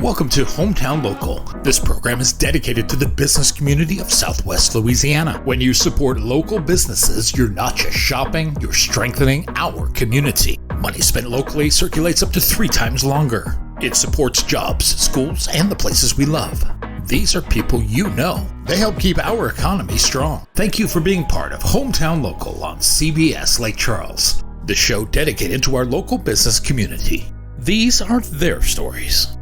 Welcome to Hometown Local. This program is dedicated to the business community of Southwest Louisiana. When you support local businesses, you're not just shopping, you're strengthening our community. Money spent locally circulates up to 3 times longer. It supports jobs, schools, and the places we love. These are people you know. They help keep our economy strong. Thank you for being part of Hometown Local on CBS Lake Charles, the show dedicated to our local business community. These aren't their stories.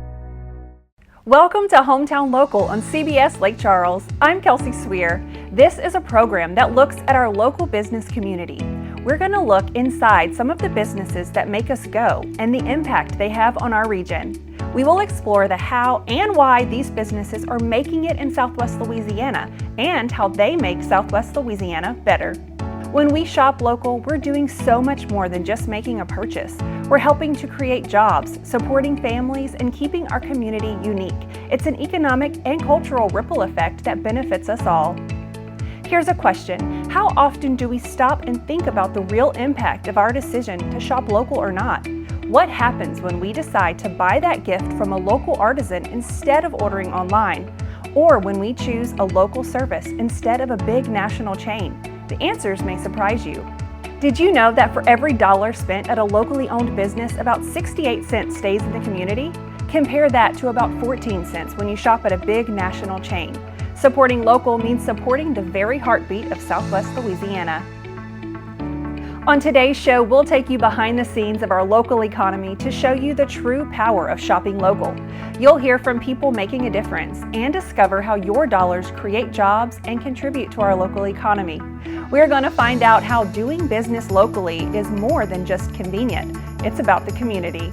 Welcome to Hometown Local on CBS Lake Charles. I'm Kelsey Sweer. This is a program that looks at our local business community. We're going to look inside some of the businesses that make us go and the impact they have on our region. We will explore the how and why these businesses are making it in Southwest Louisiana and how they make Southwest Louisiana better. When we shop local, we're doing so much more than just making a purchase. We're helping to create jobs, supporting families, and keeping our community unique. It's an economic and cultural ripple effect that benefits us all. Here's a question. How often do we stop and think about the real impact of our decision to shop local or not? What happens when we decide to buy that gift from a local artisan instead of ordering online? Or when we choose a local service instead of a big national chain? The answers may surprise you. Did you know that for every dollar spent at a locally owned business, about 68 cents stays in the community? Compare that to about 14 cents when you shop at a big national chain. Supporting local means supporting the very heartbeat of Southwest Louisiana. On today's show, we'll take you behind the scenes of our local economy to show you the true power of shopping local. You'll hear from people making a difference and discover how your dollars create jobs and contribute to our local economy. We're going to find out how doing business locally is more than just convenient. It's about the community.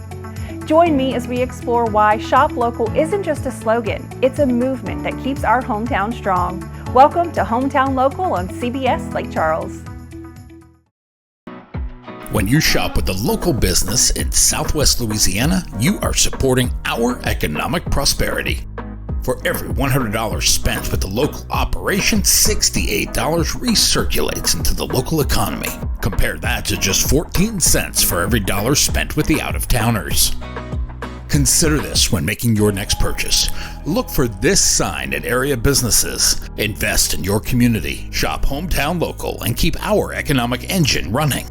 Join me as we explore why Shop Local isn't just a slogan, it's a movement that keeps our hometown strong. Welcome to Hometown Local on CBS Lake Charles. When you shop with a local business in Southwest Louisiana, you are supporting our economic prosperity. For every $100 spent with the local operation, $68 recirculates into the local economy. Compare that to just 14 cents for every dollar spent with the out-of-towners. Consider this when making your next purchase. Look for this sign at area businesses. Invest in your community, shop Hometown Local, and keep our economic engine running.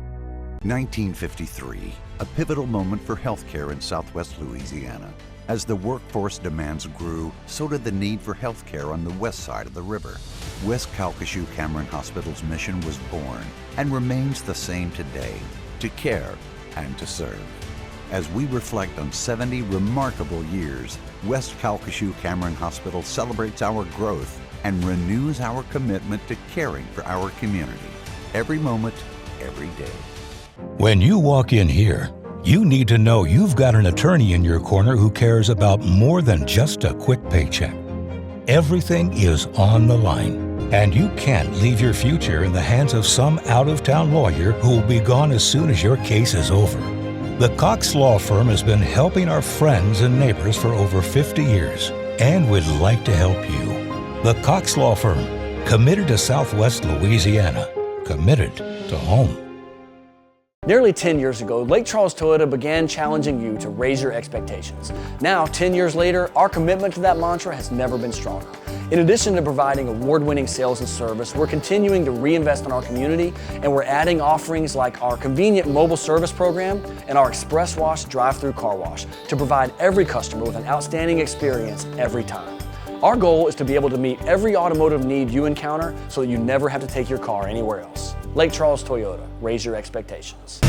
1953, a pivotal moment for healthcare in Southwest Louisiana. As the workforce demands grew, so did the need for healthcare on the west side of the river. West Calcasieu Cameron Hospital's mission was born and remains the same today: to care and to serve. As we reflect on 70 remarkable years, West Calcasieu Cameron Hospital celebrates our growth and renews our commitment to caring for our community, every moment, every day. When you walk in here, you need to know you've got an attorney in your corner who cares about more than just a quick paycheck. Everything is on the line, and you can't leave your future in the hands of some out-of-town lawyer who will be gone as soon as your case is over. The Cox Law Firm has been helping our friends and neighbors for over 50 years, and would like to help you. The Cox Law Firm, committed to Southwest Louisiana, committed to home. Nearly 10 years ago, Lake Charles Toyota began challenging you to raise your expectations. Now, 10 years later, our commitment to that mantra has never been stronger. In addition to providing award-winning sales and service, we're continuing to reinvest in our community, and we're adding offerings like our convenient mobile service program and our Express Wash drive-through car wash to provide every customer with an outstanding experience every time. Our goal is to be able to meet every automotive need you encounter so that you never have to take your car anywhere else. Lake Charles Toyota, raise your expectations.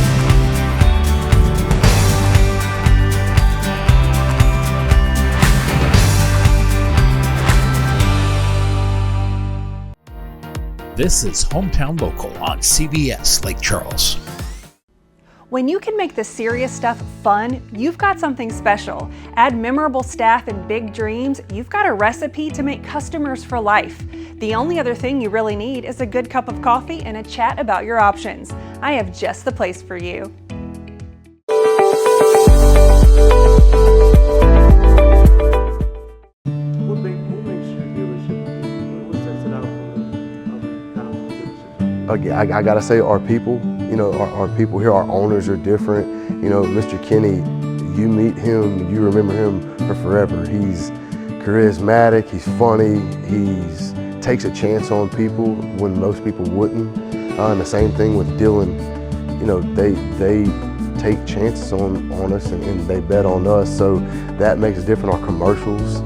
This is Hometown Local on CBS Lake Charles. When you can make the serious stuff fun, you've got something special. Add memorable staff and big dreams, you've got a recipe to make customers for life. The only other thing you really need is a good cup of coffee and a chat about your options. I have just the place for you. What makes your dealership, what sets it out from the other dealerships? I gotta say, our people. You know, our people here, our owners are different. You know, Mr. Kenny, you meet him, you remember him for forever. He's charismatic, he's funny, he's takes a chance on people when most people wouldn't. And the same thing with Dylan. You know, they take chances on us and they bet on us, so that makes us different. Our commercials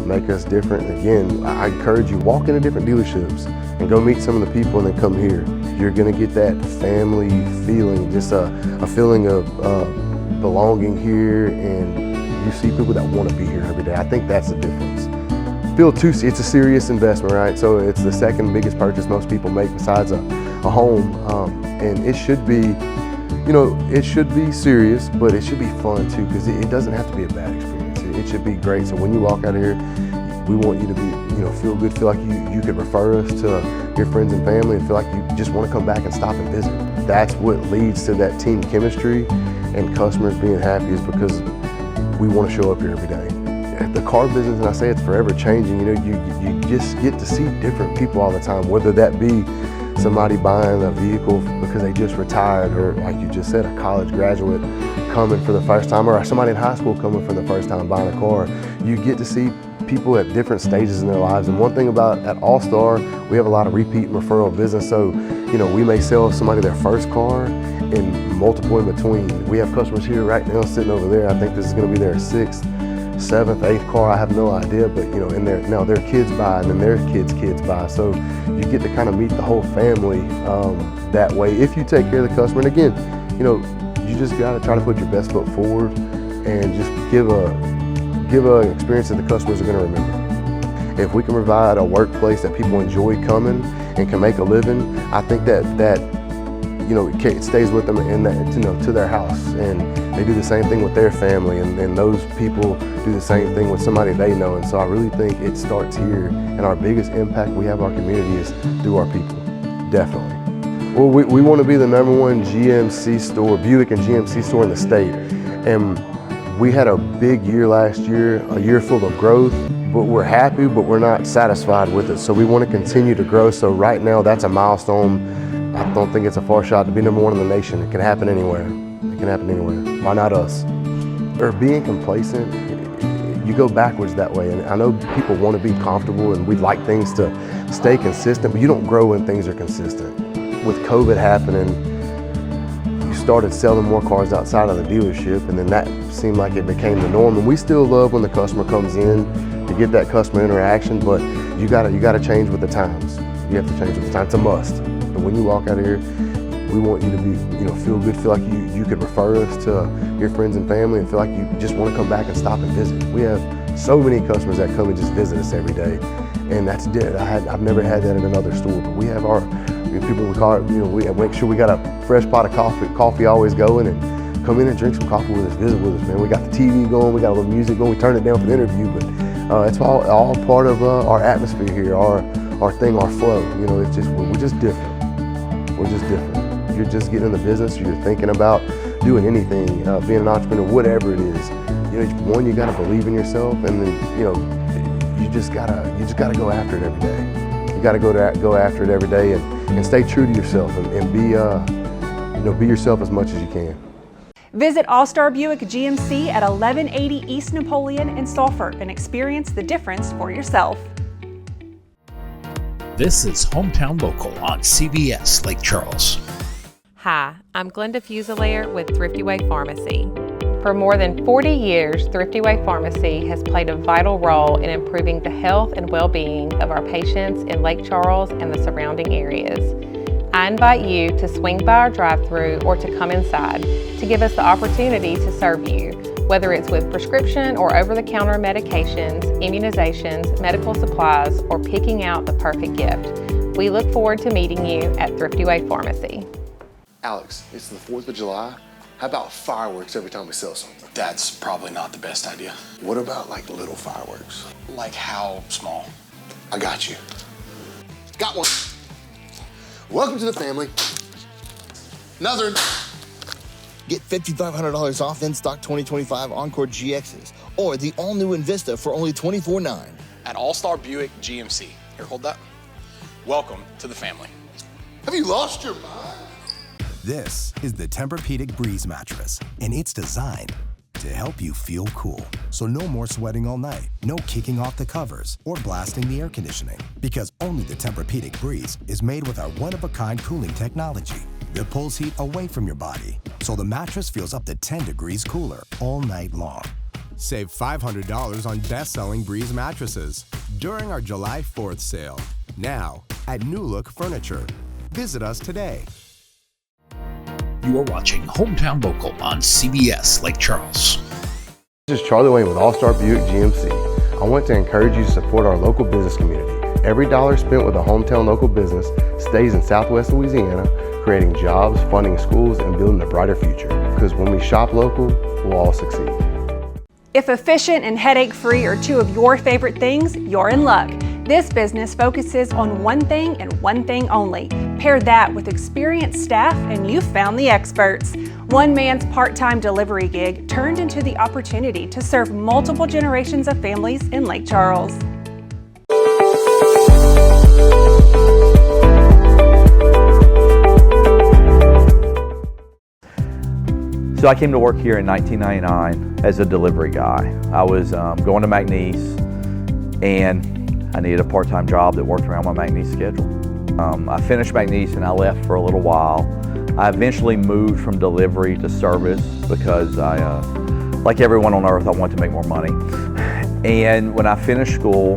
make us different. Again, I encourage you, walk into different dealerships and go meet some of the people and then come here. You're gonna get that family feeling, just a feeling of belonging here, and you see people that want to be here every day. I think that's the difference. It's a serious investment, right? So it's the second biggest purchase most people make besides a home, and it should be, you know, it should be serious, but it should be fun too, because it doesn't have to be a bad experience. It should be great. So when you walk out of here, we want you to be, you know, feel good, feel like you could refer us to your friends and family, and feel like you just want to come back and stop and visit. That's what leads to that team chemistry and customers being happy, is because we want to show up here every day. The car business, and I say it's forever changing, you know, you just get to see different people all the time, whether that be somebody buying a vehicle because they just retired, or like you just said, a college graduate coming for the first time, or somebody in high school coming for the first time buying a car. You get to see people at different stages in their lives. And one thing about at All Star, we have a lot of repeat and referral business. So, you know, we may sell somebody their first car and multiple in between. We have customers here right now sitting over there. I think this is going to be their 6th, 7th, 8th car. I have no idea, but you know, now their kids buy, and then their kids buy. So you get to kind of meet the whole family that way if you take care of the customer. And again, you know, you just got to try to put your best foot forward and just give an experience that the customers are going to remember. If we can provide a workplace that people enjoy coming and can make a living, I think that you know, it stays with them in that, you know, to their house, and they do the same thing with their family, and those people do the same thing with somebody they know. And so I really think it starts here, and our biggest impact we have on our community is through our people, definitely. Well, we want to be the #1 GMC store, Buick and GMC store in the state, and we had a big year last year, a year full of growth, but we're happy, but we're not satisfied with it. So we want to continue to grow. So right now, that's a milestone. I don't think it's a far shot to be #1 in the nation. It can happen anywhere. It can happen anywhere. Why not us? Or being complacent, you go backwards that way. And I know people want to be comfortable, and we'd like things to stay consistent, but you don't grow when things are consistent. With COVID happening, you started selling more cars outside of the dealership, and then that seemed like it became the norm. And we still love when the customer comes in to get that customer interaction, but you gotta change with the times. You have to change with the times. It's a must. But when you walk out of here, we want you to be, you know, feel good, feel like you could refer us to your friends and family, and feel like you just want to come back and stop and visit. We have so many customers that come and just visit us every day, and that's it. I've never had that in another store, but we have our people, we call it, you know, we make sure we got a fresh pot of coffee always going, and come in and drink some coffee with us, visit with us, man. We got the TV going, we got a little music going. We turned it down for the interview, but it's all part of our atmosphere here, our thing, our flow. You know, it's just, we're just different. We're just different. You're just getting in the business, you're thinking about doing anything, being an entrepreneur, whatever it is. You know, one, you gotta believe in yourself, and then, you know, you just gotta go after it every day. You gotta go after it every day, and stay true to yourself, and be, you know, be yourself as much as you can. Visit All Star Buick GMC at 1180 East Napoleon in Sulphur and experience the difference for yourself. This is Hometown Local on CBS Lake Charles. Hi, I'm Glenda Fusilier with Thrifty Way Pharmacy. For more than 40 years, Thrifty Way Pharmacy has played a vital role in improving the health and well-being of our patients in Lake Charles and the surrounding areas. I invite you to swing by our drive-thru or to come inside to give us the opportunity to serve you, whether it's with prescription or over-the-counter medications, immunizations, medical supplies, or picking out the perfect gift. We look forward to meeting you at Thrifty Way Pharmacy. Alex, it's the 4th of July. How about fireworks every time we sell something? That's probably not the best idea. What about like little fireworks? Like how small? I got you. Got one. Welcome to the family. Another. Get $5,500 off in-stock 2025 Encore GXs or the all-new Envista for only $24,900. At All Star Buick GMC. Here, hold that. Welcome to the family. Have you lost your mind? This is the Tempur-Pedic Breeze mattress, and it's designed to to help you feel cool. So no more sweating all night, no kicking off the covers or blasting the air conditioning. Because only the Tempur-Pedic Breeze is made with our one-of-a-kind cooling technology that pulls heat away from your body. So the mattress feels up to 10 degrees cooler all night long. Save $500 on best-selling Breeze mattresses during our July 4th sale. Now at New Look Furniture. Visit us today. You are watching Hometown Local on CBS Lake Charles. This is Charlie Wayne with All-Star Buick GMC. I want to encourage you to support our local business community. Every dollar spent with a hometown local business stays in Southwest Louisiana, creating jobs, funding schools, and building a brighter future. Because when we shop local, we'll all succeed. If efficient and headache-free are two of your favorite things, you're in luck. This business focuses on one thing and one thing only. Pair that with experienced staff and you've found the experts. One man's part-time delivery gig turned into the opportunity to serve multiple generations of families in Lake Charles. So I came to work here in 1999 as a delivery guy. I was going to McNeese and I needed a part-time job that worked around my McNeese schedule. I finished McNeese and I left for a little while. I eventually moved from delivery to service because I, like everyone on earth, I wanted to make more money. And when I finished school,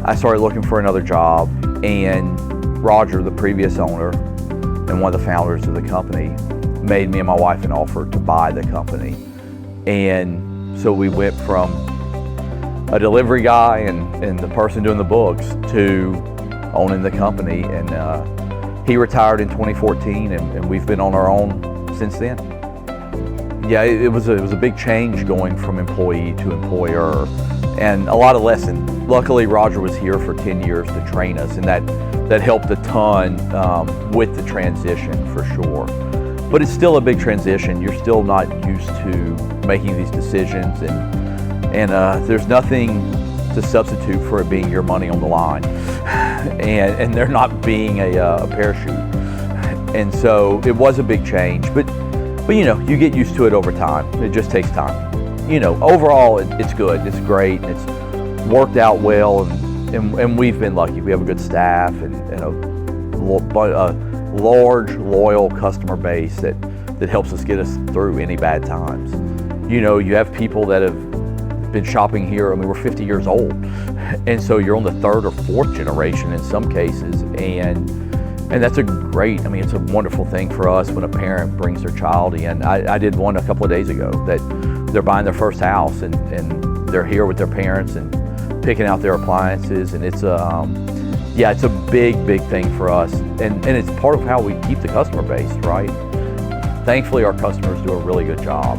I started looking for another job, and Roger, the previous owner and one of the founders of the company, made me and my wife an offer to buy the company. And so we went from a delivery guy and the person doing the books to owning the company. And he retired in 2014 and we've been on our own since then. Yeah, it was a big change going from employee to employer and a lot of lessons. Luckily, Roger was here for 10 years to train us, and that helped a ton with the transition for sure. But it's still a big transition. You're still not used to making these decisions, and there's nothing to substitute for it being your money on the line, and there not being a parachute. And so it was a big change, but you know, you get used to it over time. It just takes time. You know, overall it's good, it's great, it's worked out well, and we've been lucky. We have a good staff and a large, loyal customer base that helps us get us through any bad times. You know, you have people that have been shopping here, I mean, we're 50 years old, and so you're on the third or fourth generation in some cases, and that's a great, I mean, it's a wonderful thing for us when a parent brings their child in. I did one a couple of days ago that they're buying their first house and they're here with their parents and picking out their appliances, and it's yeah, it's a big thing for us, and it's part of how we keep the customer base, right? Thankfully, our customers do a really good job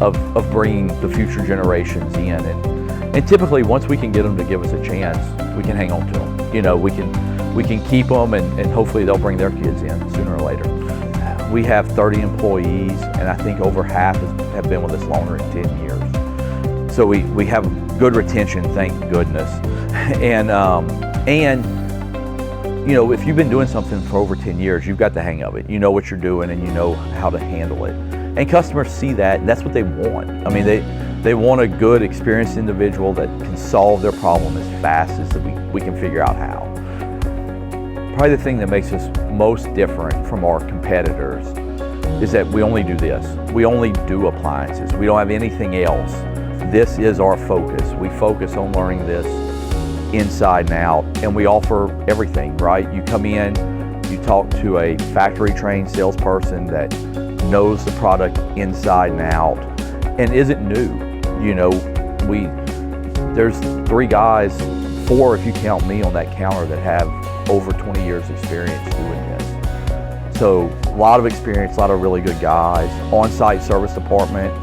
of bringing the future generations in, and typically once we can get them to give us a chance, we can hang on to them. You know, we can keep them, and hopefully they'll bring their kids in sooner or later. We have 30 employees, and I think over half have been with us longer than 10 years. So we have good retention, thank goodness. And you know, if you've been doing something for over 10 years, you've got the hang of it. You know what you're doing and you know how to handle it. And customers see that, and that's what they want. I mean, they want a good, experienced individual that can solve their problem as fast as we can figure out how. Probably the thing that makes us most different from our competitors is that we only do this. We only do appliances. We don't have anything else. This is our focus. We focus on learning this inside and out, and we offer everything, right? You come in, you talk to a factory-trained salesperson that knows the product inside and out and isn't new. You know, there's 3 guys, 4 if you count me on that counter, that have over 20 years experience doing this. So a lot of experience, a lot of really good guys. On-site service department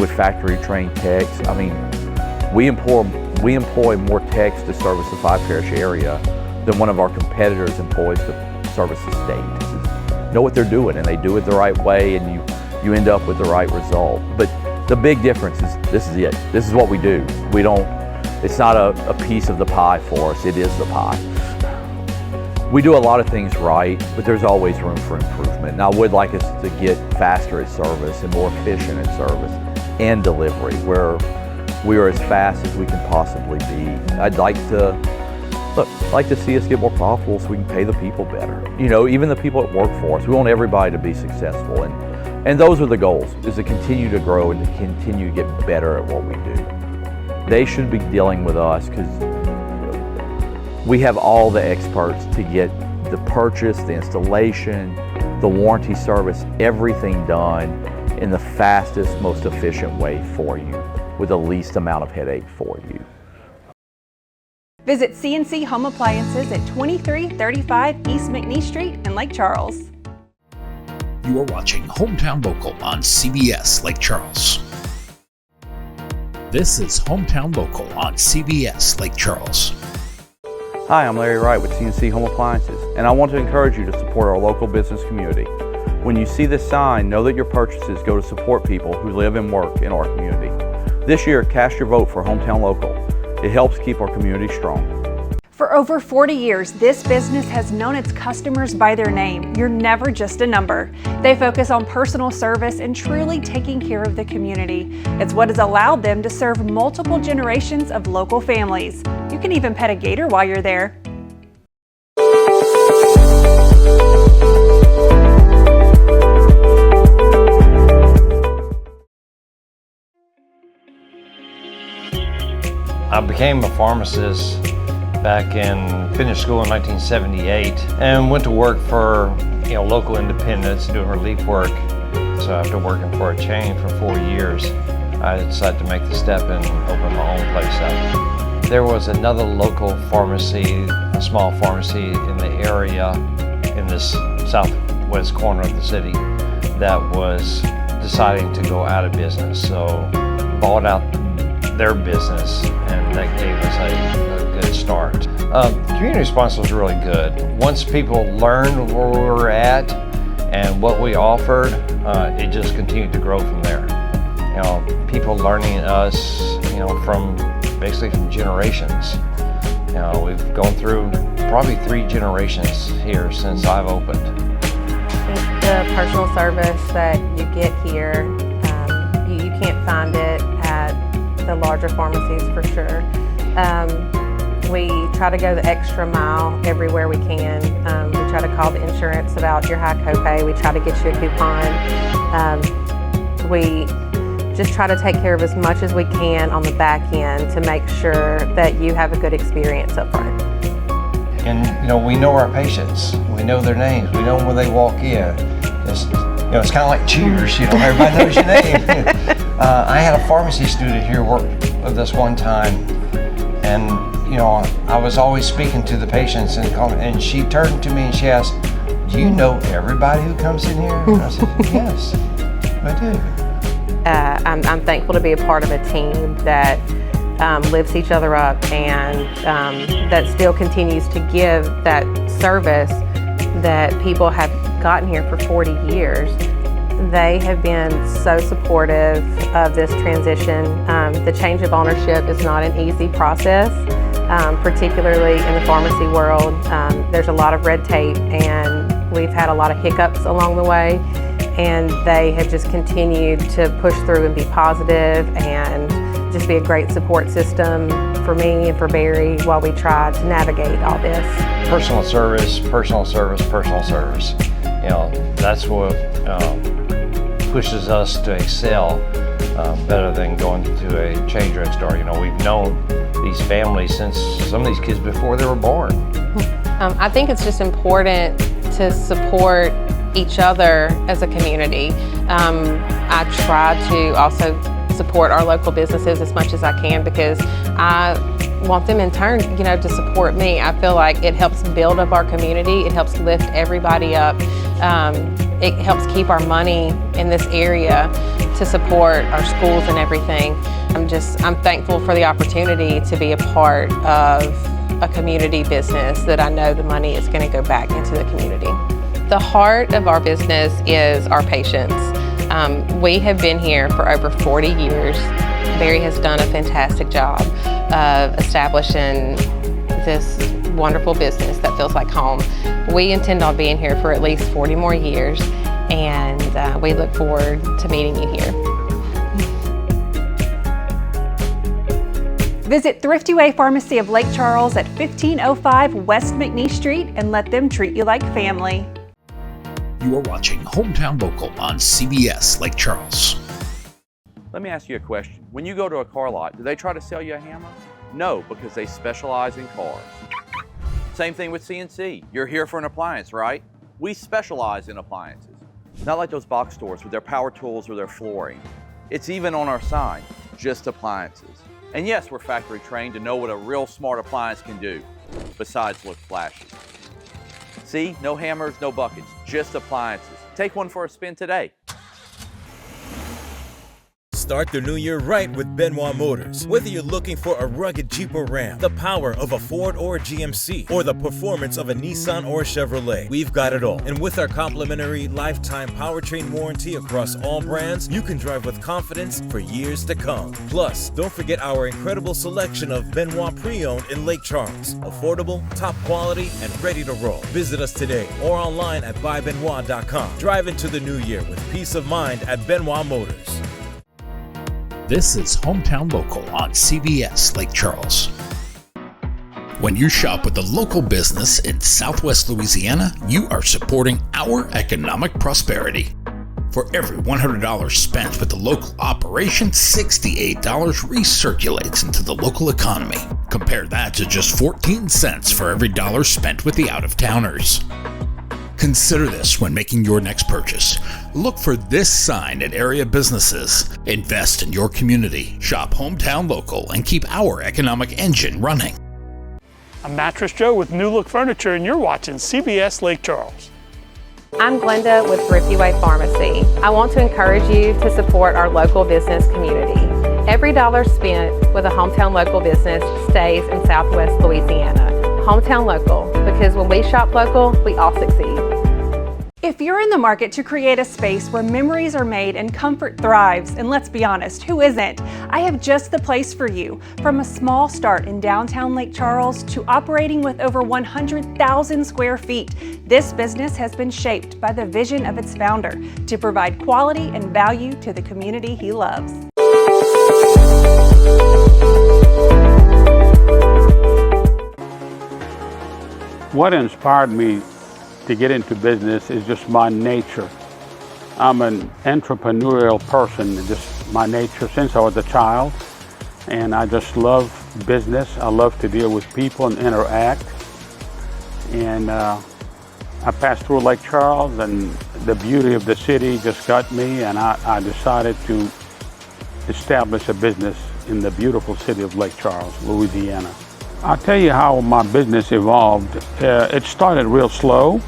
with factory-trained techs. I mean, we employ more techs to service the 5 Parish area than one of our competitors employs to service the state. Know what they're doing, and they do it the right way, and you end up with the right result. But the big difference is this is it. This is what we do. It's not a piece of the pie for us, it is the pie. We do a lot of things right, but there's always room for improvement. And I would like us to get faster at service and more efficient at service. and delivery, where we are as fast as we can possibly be. I'd like to see us get more profitable so we can pay the people better. You know, even the people that work for us, we want everybody to be successful. And those are the goals, is to continue to grow and to continue to get better at what we do. They should be dealing with us because we have all the experts to get the purchase, the installation, the warranty service, everything done in the fastest, most efficient way for you with the least amount of headache for you. Visit CNC Home Appliances at 2335 East McNeese Street in Lake Charles. You are watching Hometown Local on CBS Lake Charles. This is Hometown Local on CBS Lake Charles. Hi, I'm Larry Wright with CNC Home Appliances, and I want to encourage you to support our local business community. When you see this sign, know that your purchases go to support people who live and work in our community. This year, cast your vote for Hometown Local. It helps keep our community strong. For over 40 years, this business has known its customers by their name. You're never just a number. They focus on personal service and truly taking care of the community. It's what has allowed them to serve multiple generations of local families. You can even pet a gator while you're there. I became a pharmacist back finished school in 1978 and went to work for local independents doing relief work. So after working for a chain for 4 years, I decided to make the step and open my own place up. There was another local pharmacy, a small pharmacy in the area in this southwest corner of the city that was deciding to go out of business. So bought out their business, and that gave us a good start. Community response was really good. Once people learned where we were at and what we offered, it just continued to grow from there. People learning us, from generations. We've gone through probably 3 generations here since I've opened. The personal service that you get here, you can't find it at the larger pharmacies for sure. We try to go the extra mile everywhere we can. We try to call the insurance about your high copay. We try to get you a coupon. We just try to take care of as much as we can on the back end to make sure that you have a good experience up front. And we know our patients. We know their names. We know them when they walk in. It's kind of like Cheers. Everybody knows your name. I had a pharmacy student here work with us one time, and I was always speaking to the patients, and she turned to me and she asked, "Do you know everybody who comes in here?" And I said, "Yes, I do." I'm thankful to be a part of a team that lifts each other up and that still continues to give that service that people have gotten here for 40 years. They have been so supportive of this transition. The change of ownership is not an easy process, particularly in the pharmacy world. There's a lot of red tape, and we've had a lot of hiccups along the way, and they have just continued to push through and be positive and just be a great support system for me and for Barry while we try to navigate all this. Personal service, personal service, personal service. That's what pushes us to excel better than going to a chain drugstore. We've known these families since some of these kids before they were born. I think it's just important to support each other as a community. I try to also support our local businesses as much as I can because I want them in turn, to support me. I feel like it helps build up our community. It helps lift everybody up. It helps keep our money in this area to support our schools and everything. I'm thankful for the opportunity to be a part of a community business that I know the money is going to go back into the community. The heart of our business is our patients. We have been here for over 40 years. Barry has done a fantastic job of establishing this wonderful business that feels like home. We intend on being here for at least 40 more years, and we look forward to meeting you here. Visit Thrifty Way Pharmacy of Lake Charles at 1505 West McNeese Street and let them treat you like family. You are watching Hometown Local on CBS Lake Charles. Let me ask you a question. When you go to a car lot, do they try to sell you a hammer? No, because they specialize in cars. Same thing with CNC. You're here for an appliance, right? We specialize in appliances. Not like those box stores with their power tools or their flooring. It's even on our sign, just appliances. And yes, we're factory trained to know what a real smart appliance can do, besides look flashy. See, no hammers, no buckets, just appliances. Take one for a spin today. Start the new year right with Benoit Motors. Whether you're looking for a rugged Jeep or Ram, the power of a Ford or a GMC, or the performance of a Nissan or a Chevrolet, we've got it all. And with our complimentary lifetime powertrain warranty across all brands, you can drive with confidence for years to come. Plus, don't forget our incredible selection of Benoit pre-owned in Lake Charles. Affordable, top quality, and ready to roll. Visit us today or online at buybenoit.com. Drive into the new year with peace of mind at Benoit Motors. This is Hometown Local on CBS Lake Charles. When you shop with a local business in Southwest Louisiana, you are supporting our economic prosperity. For every $100 spent with the local operation, $68 recirculates into the local economy. Compare that to just 14 cents for every dollar spent with the out-of-towners. Consider this when making your next purchase. Look for this sign at area businesses. Invest in your community, shop Hometown Local, and keep our economic engine running. I'm Mattress Joe with New Look Furniture, and you're watching CBS Lake Charles. I'm Glenda with Thrifty Way Pharmacy. I want to encourage you to support our local business community. Every dollar spent with a Hometown Local business stays in Southwest Louisiana. Hometown Local, because when we shop local, we all succeed. If you're in the market to create a space where memories are made and comfort thrives, and let's be honest, who isn't? I have just the place for you. From a small start in downtown Lake Charles to operating with over 100,000 square feet, this business has been shaped by the vision of its founder to provide quality and value to the community he loves. What inspired me to get into business is just my nature. I'm an entrepreneurial person, just my nature since I was a child. And I just love business. I love to deal with people and interact. And I passed through Lake Charles, and the beauty of the city just got me, and I decided to establish a business in the beautiful city of Lake Charles, Louisiana. I'll tell you how my business evolved. It started real slow,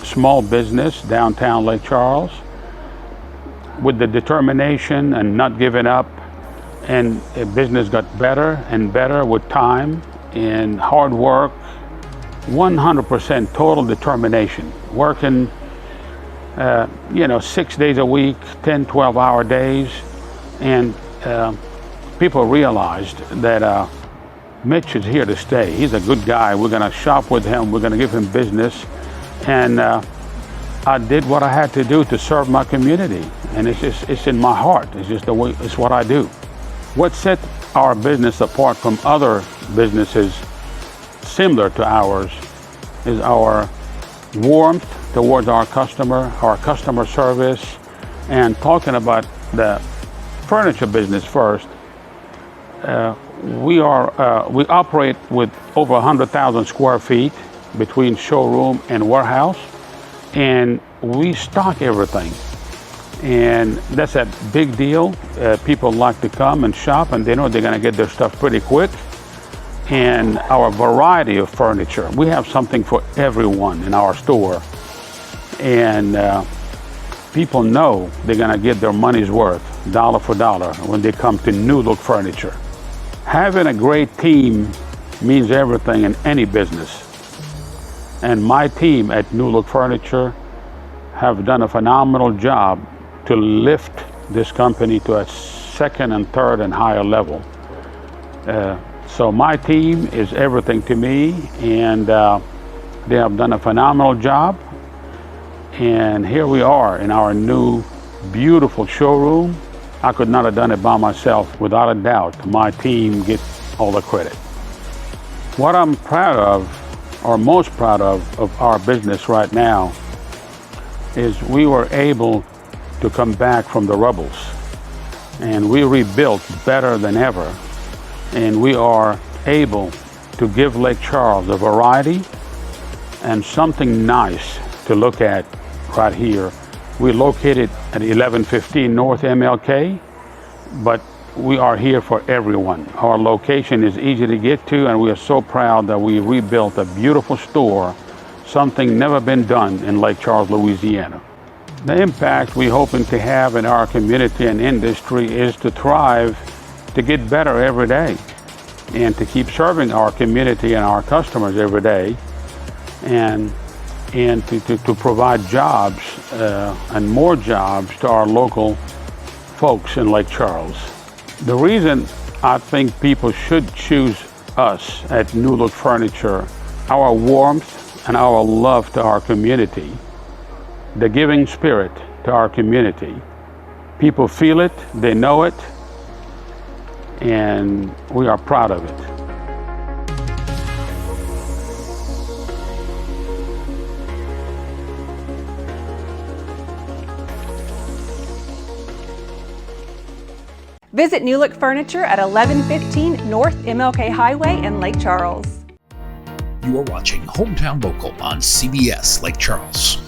small business, downtown Lake Charles, with the determination and not giving up, and business got better and better with time and hard work, 100% total determination, working 6 days a week, 10, 12-hour days, and people realized that Mitch is here to stay. He's a good guy. We're going to shop with him. We're going to give him business. And I did what I had to do to serve my community. And it's in my heart. It's just the way, it's what I do. What set our business apart from other businesses similar to ours is our warmth towards our customer service. And talking about the furniture business first, we operate with over 100,000 square feet between showroom and warehouse, and we stock everything. And that's a big deal. People like to come and shop, and they know they're going to get their stuff pretty quick. And our variety of furniture, we have something for everyone in our store. And people know they're going to get their money's worth, dollar for dollar, when they come to New Look Furniture. Having a great team means everything in any business. And my team at New Look Furniture have done a phenomenal job to lift this company to a second and third and higher level. So my team is everything to me, and they have done a phenomenal job. And here we are in our new beautiful showroom. I could not have done it by myself. Without a doubt, my team all the credit. What I'm proud of, or most proud of our business right now, is we were able to come back from the rubbles, and we rebuilt better than ever, and we are able to give Lake Charles a variety and something nice to look at right here. We're located at 1115 North MLK, but we are here for everyone. Our location is easy to get to, and we are so proud that we rebuilt a beautiful store, something never been done in Lake Charles, Louisiana. The impact we're hoping to have in our community and industry is to thrive, to get better every day, and to keep serving our community and our customers every day, and to provide jobs and more jobs to our local folks in Lake Charles. The reason I think people should choose us at New Look Furniture, our warmth and our love to our community, the giving spirit to our community. People feel it, they know it, and we are proud of it. Visit New Look Furniture at 1115 North MLK Highway in Lake Charles. You are watching Hometown Local on CBS Lake Charles.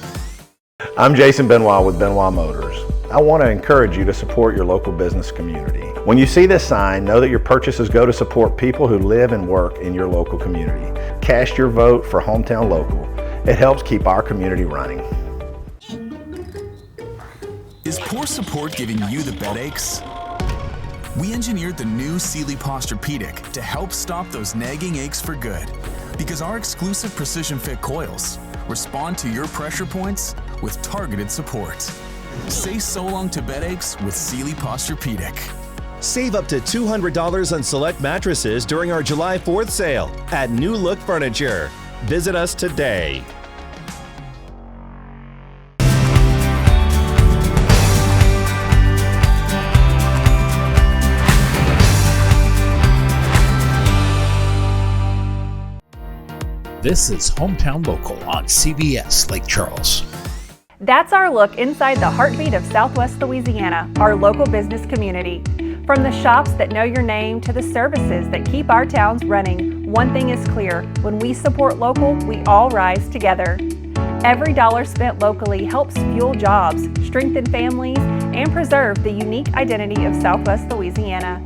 I'm Jason Benoit with Benoit Motors. I want to encourage you to support your local business community. When you see this sign, know that your purchases go to support people who live and work in your local community. Cast your vote for Hometown Local. It helps keep our community running. Is poor support giving you the bed aches? We engineered the new Sealy Posturepedic to help stop those nagging aches for good. Because our exclusive precision fit coils respond to your pressure points with targeted support. Say so long to bed aches with Sealy Posturepedic. Save up to $200 on select mattresses during our July 4th sale at New Look Furniture. Visit us today. This is Hometown Local on CBS Lake Charles. That's our look inside the heartbeat of Southwest Louisiana, our local business community. From the shops that know your name to the services that keep our towns running, one thing is clear: when we support local, we all rise together. Every dollar spent locally helps fuel jobs, strengthen families, and preserve the unique identity of Southwest Louisiana.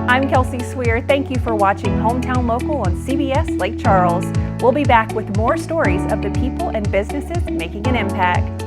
I'm Kelsey Sweer. Thank you for watching Hometown Local on CBS Lake Charles. We'll be back with more stories of the people and businesses making an impact.